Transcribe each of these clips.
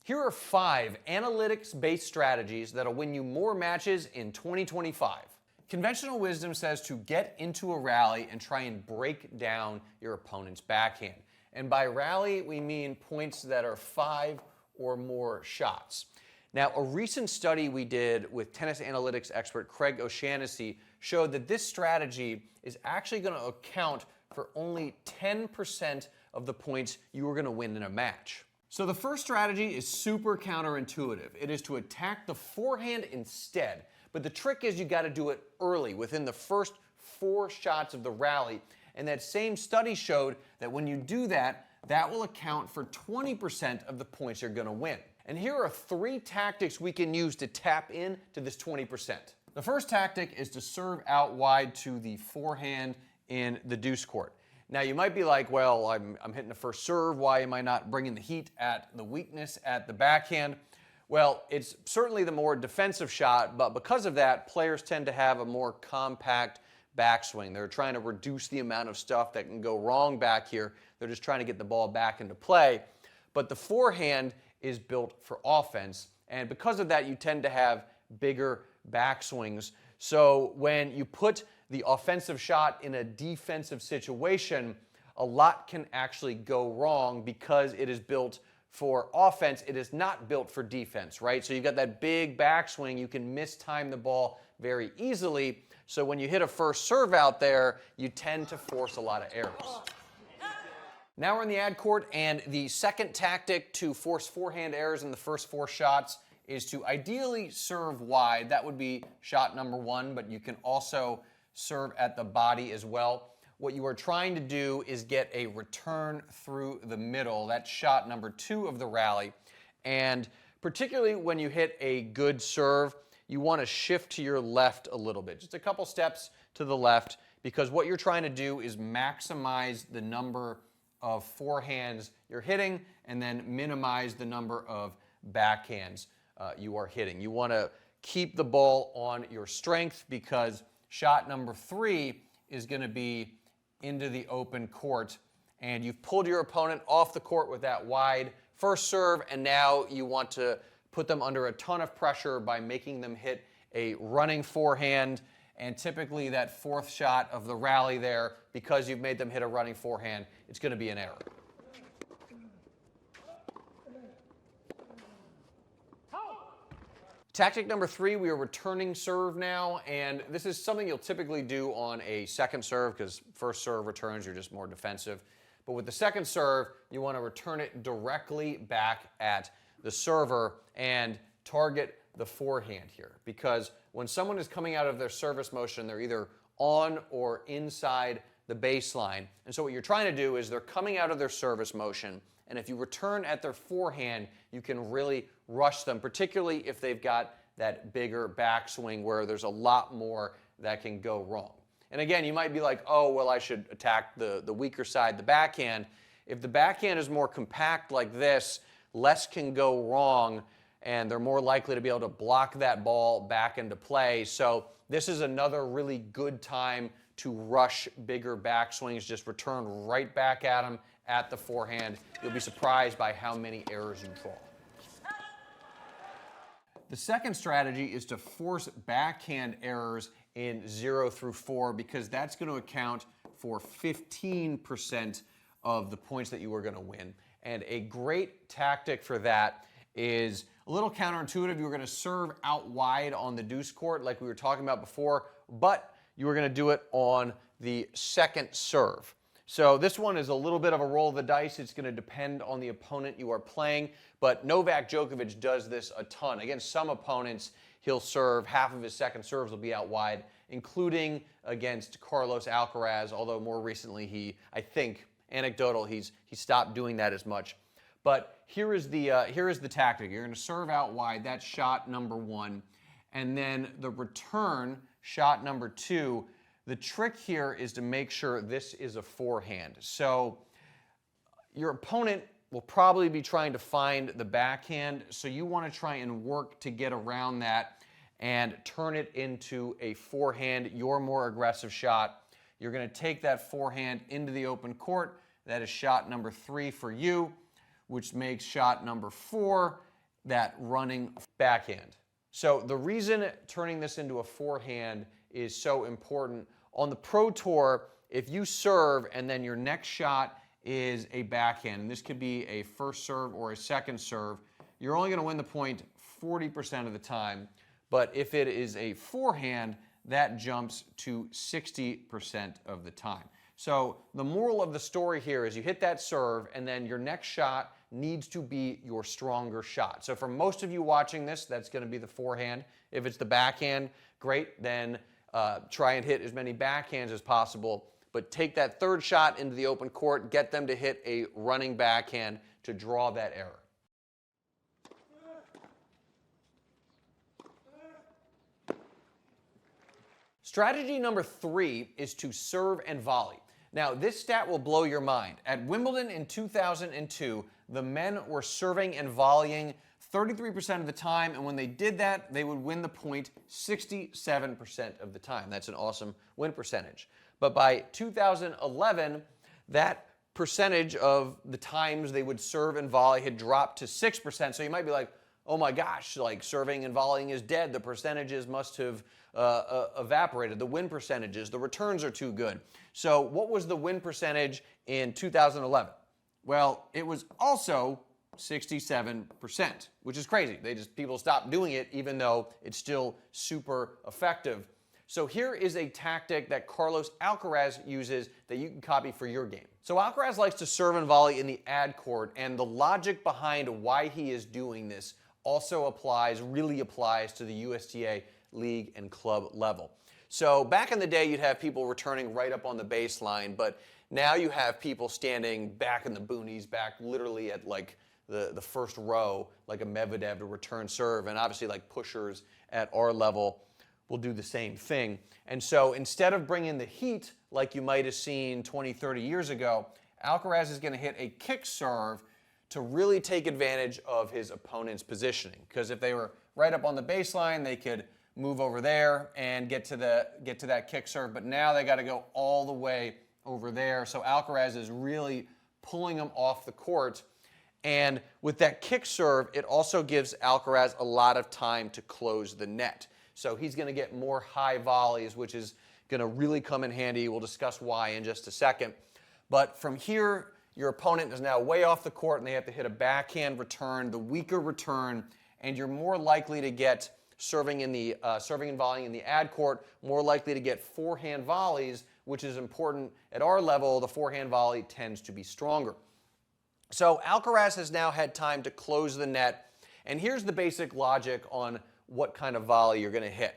Here are 5 analytics-based strategies that'll win you more matches in 2025. Conventional wisdom says to get into a rally and try and break down your opponent's backhand. And by rally, we mean points that are 5 or more shots. Now, a recent study we did with tennis analytics expert Craig O'Shaughnessy showed that this strategy is actually going to account for only 10% of the points you are going to win in a match. So the first strategy is super counterintuitive. It is to attack the forehand instead. But the trick is you got to do it early, within the first 4 shots of the rally. And that same study showed that when you do that, that will account for 20% of the points you're going to win. And here are 3 tactics we can use to tap into this 20%. The first tactic is to serve out wide to the forehand in the deuce court. Now you might be like, well, I'm hitting the first serve. Why am I not bringing the heat at the weakness at the backhand? Well, it's certainly the more defensive shot, but because of that, players tend to have a more compact backswing. They're trying to reduce the amount of stuff that can go wrong back here. They're just trying to get the ball back into play. But the forehand is built for offense, and because of that, you tend to have bigger backswings. So when you put the offensive shot in a defensive situation, a lot can actually go wrong because it is built for offense. It is not built for defense, right? So you've got that big backswing. You can mistime the ball very easily. So when you hit a first serve out there, you tend to force a lot of errors. Now we're in the ad court, and the second tactic to force forehand errors in the first 4 shots is to ideally serve wide. That would be shot number 1, but you can also serve at the body as well. What you are trying to do is get a return through the middle. That's shot number 2 of the rally. And particularly when you hit a good serve, you want to shift to your left a little bit, just a couple steps to the left, because what you're trying to do is maximize the number of forehands you're hitting and then minimize the number of backhands you are hitting. You want to keep the ball on your strength because shot number 3 is going to be into the open court, and you've pulled your opponent off the court with that wide first serve, and now you want to put them under a ton of pressure by making them hit a running forehand. And typically that 4th shot of the rally there, because you've made them hit a running forehand, it's going to be an error. Tactic number 3, we are returning serve now, and this is something you'll typically do on a second serve because first serve returns, you're just more defensive. But with the second serve, you want to return it directly back at the server and target the forehand here, because when someone is coming out of their service motion, they're either on or inside the baseline. And so what you're trying to do is they're coming out of their service motion, and if you return at their forehand, you can really rush them, particularly if they've got that bigger backswing where there's a lot more that can go wrong. And again, you might be like, oh, well, I should attack the weaker side, the backhand. If the backhand is more compact like this, less can go wrong, and they're more likely to be able to block that ball back into play. So this is another really good time to rush bigger backswings. Just return right back at them at the forehand. You'll be surprised by how many errors you draw. The second strategy is to force backhand errors in 0 through 4 because that's going to account for 15% of the points that you are going to win. And a great tactic for that is a little counterintuitive. You're going to serve out wide on the deuce court like we were talking about before, but you are going to do it on the second serve. So this one is a little bit of a roll of the dice. It's going to depend on the opponent you are playing, but Novak Djokovic does this a ton. Against some opponents, he'll serve, half of his second serves will be out wide, including against Carlos Alcaraz, although more recently I think, anecdotal, he stopped doing that as much. But here is the tactic. You're going to serve out wide. That's shot number 1. And then the return, shot number 2, the trick here is to make sure this is a forehand. So your opponent will probably be trying to find the backhand, so you want to try and work to get around that and turn it into a forehand, your more aggressive shot. You're going to take that forehand into the open court. That is shot number 3 for you, which makes shot number 4 that running backhand. So the reason turning this into a forehand is so important, on the Pro Tour, if you serve and then your next shot is a backhand, and this could be a first serve or a second serve, you're only going to win the point 40% of the time. But if it is a forehand, that jumps to 60% of the time. So the moral of the story here is you hit that serve, and then your next shot needs to be your stronger shot. So for most of you watching this, that's going to be the forehand. If it's the backhand, great, then try and hit as many backhands as possible. But take that third shot into the open court, get them to hit a running backhand to draw that error. Strategy number 3 is to serve and volley. Now, this stat will blow your mind. At Wimbledon in 2002, the men were serving and volleying 33% of the time, and when they did that, they would win the point 67% of the time. That's an awesome win percentage. But by 2011, that percentage of the times they would serve and volley had dropped to 6%. So you might be like, oh my gosh, like serving and volleying is dead. The percentages must have evaporated. The win percentages, the returns are too good. So what was the win percentage in 2011? Well, it was also 67%, which is crazy. People stopped doing it even though it's still super effective. So here is a tactic that Carlos Alcaraz uses that you can copy for your game. So Alcaraz likes to serve and volley in the ad court, and the logic behind why he is doing this also really applies to the USTA league and club level. So back in the day, you'd have people returning right up on the baseline, but now you have people standing back in the boonies, back literally at like the first row, like a Medvedev to return serve, and obviously like pushers at our level will do the same thing. And so instead of bringing the heat like you might have seen 20, 30 years ago, Alcaraz is going to hit a kick serve to really take advantage of his opponent's positioning. Because if they were right up on the baseline, they could move over there and get to that kick serve. But now they got to go all the way over there. So Alcaraz is really pulling them off the court. And with that kick serve, it also gives Alcaraz a lot of time to close the net. So he's going to get more high volleys, which is going to really come in handy. We'll discuss why in just a second. But from here, your opponent is now way off the court, and they have to hit a backhand return, the weaker return, and you're more likely to get serving and volleying in the ad court, more likely to get forehand volleys, which is important. At our level, the forehand volley tends to be stronger. So Alcaraz has now had time to close the net, and here's the basic logic on what kind of volley you're going to hit.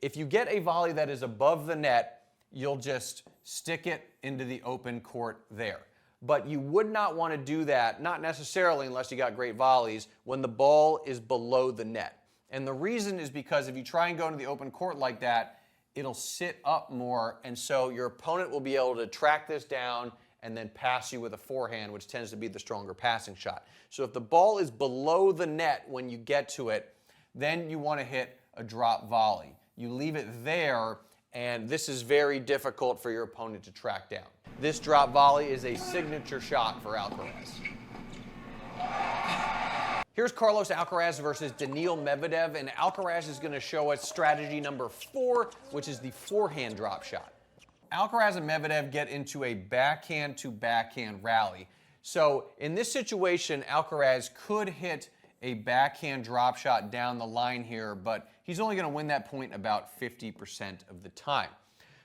If you get a volley that is above the net, you'll just stick it into the open court there. But you would not want to do that, not necessarily unless you got great volleys, when the ball is below the net. And the reason is because if you try and go into the open court like that, it'll sit up more, and so your opponent will be able to track this down and then pass you with a forehand, which tends to be the stronger passing shot. So if the ball is below the net when you get to it, then you want to hit a drop volley. You leave it there, and this is very difficult for your opponent to track down. This drop volley is a signature shot for Alcaraz. Here's Carlos Alcaraz versus Daniil Medvedev, and Alcaraz is going to show us strategy number 4, which is the forehand drop shot. Alcaraz and Medvedev get into a backhand to backhand rally. So in this situation, Alcaraz could hit a backhand drop shot down the line here, but he's only going to win that point about 50% of the time.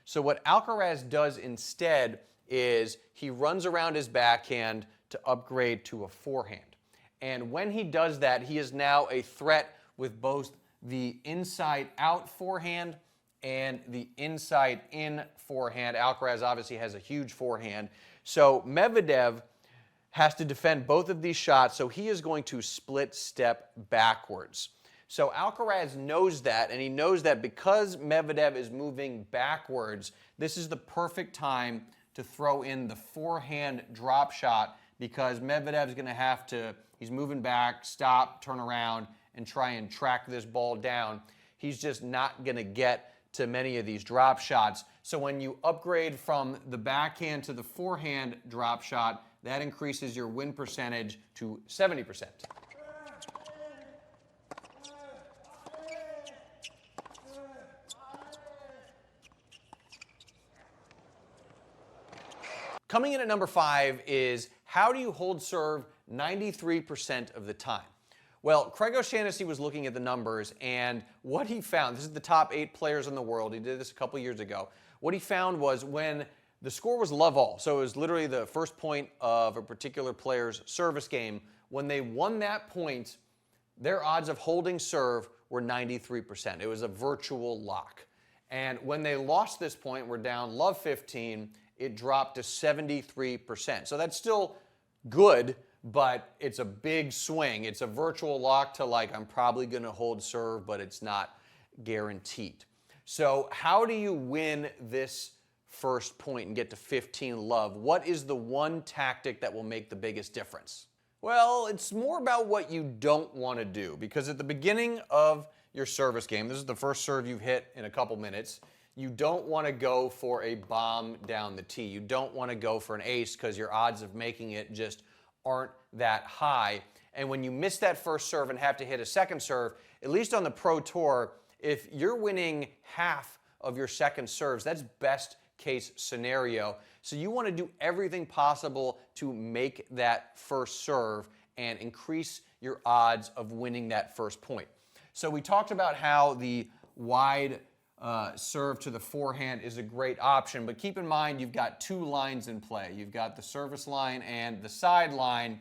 So what Alcaraz does instead is he runs around his backhand to upgrade to a forehand. And when he does that, he is now a threat with both the inside-out forehand and the inside-in forehand. Alcaraz obviously has a huge forehand. So Medvedev has to defend both of these shots, so he is going to split step backwards. So Alcaraz knows that, and he knows that because Medvedev is moving backwards, this is the perfect time to throw in the forehand drop shot, because Medvedev is going to have to, he's moving back, stop, turn around, and try and track this ball down. He's just not going to get to many of these drop shots. So when you upgrade from the backhand to the forehand drop shot, that increases your win percentage to 70%. Coming in at number 5 is how do you hold serve 93% of the time? Well, Craig O'Shaughnessy was looking at the numbers, and what he found, this is the top 8 players in the world, he did this a couple years ago, what he found was when the score was love all, so it was literally the first point of a particular player's service game, when they won that point, their odds of holding serve were 93%. It was a virtual lock. And when they lost this point, we're down love 15, it dropped to 73%. So that's still good, but it's a big swing. It's a virtual lock to like, I'm probably going to hold serve, but it's not guaranteed. So how do you win this first point and get to 15 love? What is the one tactic that will make the biggest difference? Well, it's more about what you don't want to do, because at the beginning of your service game, this is the first serve you've hit in a couple minutes, you don't want to go for a bomb down the tee. You don't want to go for an ace because your odds of making it just aren't that high. And when you miss that first serve and have to hit a second serve, at least on the Pro Tour, if you're winning half of your second serves, that's best case scenario. So you want to do everything possible to make that first serve and increase your odds of winning that first point. So we talked about how the wide serve to the forehand is a great option, but keep in mind you've got 2 lines in play. You've got the service line and the side line,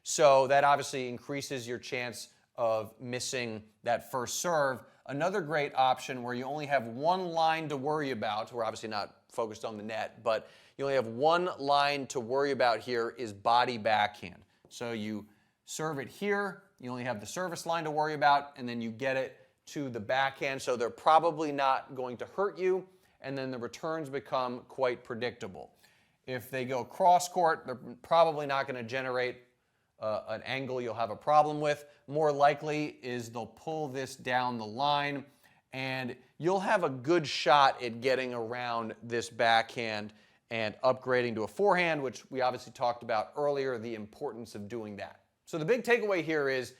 so that obviously increases your chance of missing that first serve. Another great option where you only have 1 line to worry about, we're obviously not focused on the net, but you only have 1 line to worry about here, is body backhand. So you serve it here, you only have the service line to worry about, and then you get it to the backhand, so they're probably not going to hurt you, and then the returns become quite predictable. If they go cross court, they're probably not going to generate an angle you'll have a problem with. More likely is they'll pull this down the line, and you'll have a good shot at getting around this backhand and upgrading to a forehand, which we obviously talked about earlier, the importance of doing that. So the big takeaway here is,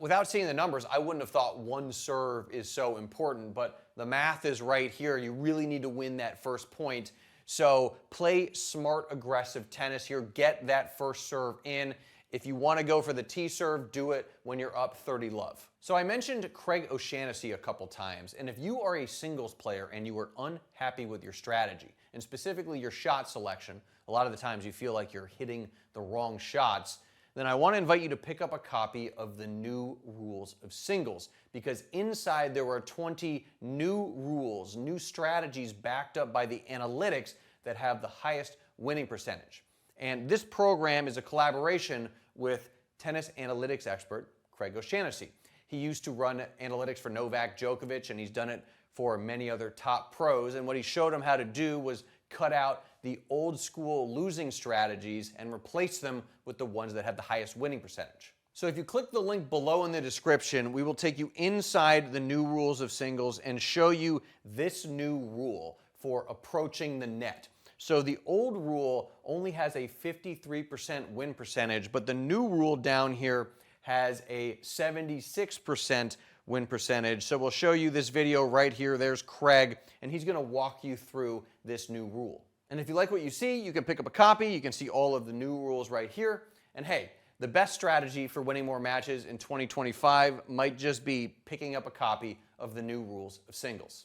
without seeing the numbers, I wouldn't have thought 1 serve is so important, but the math is right here. You really need to win that first point. So play smart, aggressive tennis here. Get that first serve in. If you want to go for the tee serve, do it when you're up 30 love. So I mentioned Craig O'Shaughnessy a couple times, and if you are a singles player and you are unhappy with your strategy, and specifically your shot selection, a lot of the times you feel like you're hitting the wrong shots, then I want to invite you to pick up a copy of the New Rules of Singles, because inside there are 20 new rules, new strategies backed up by the analytics that have the highest winning percentage. And this program is a collaboration with tennis analytics expert Craig O'Shaughnessy. He used to run analytics for Novak Djokovic, and he's done it for many other top pros. And what he showed him how to do was cut out the old school losing strategies and replace them with the ones that have the highest winning percentage. So if you click the link below in the description, we will take you inside the New Rules of Singles and show you this new rule for approaching the net. So the old rule only has a 53% win percentage, but the new rule down here has a 76% win percentage. So we'll show you this video right here. There's Craig, and he's going to walk you through this new rule. And if you like what you see, you can pick up a copy. You can see all of the new rules right here. And hey, the best strategy for winning more matches in 2025 might just be picking up a copy of the New Rules of Singles.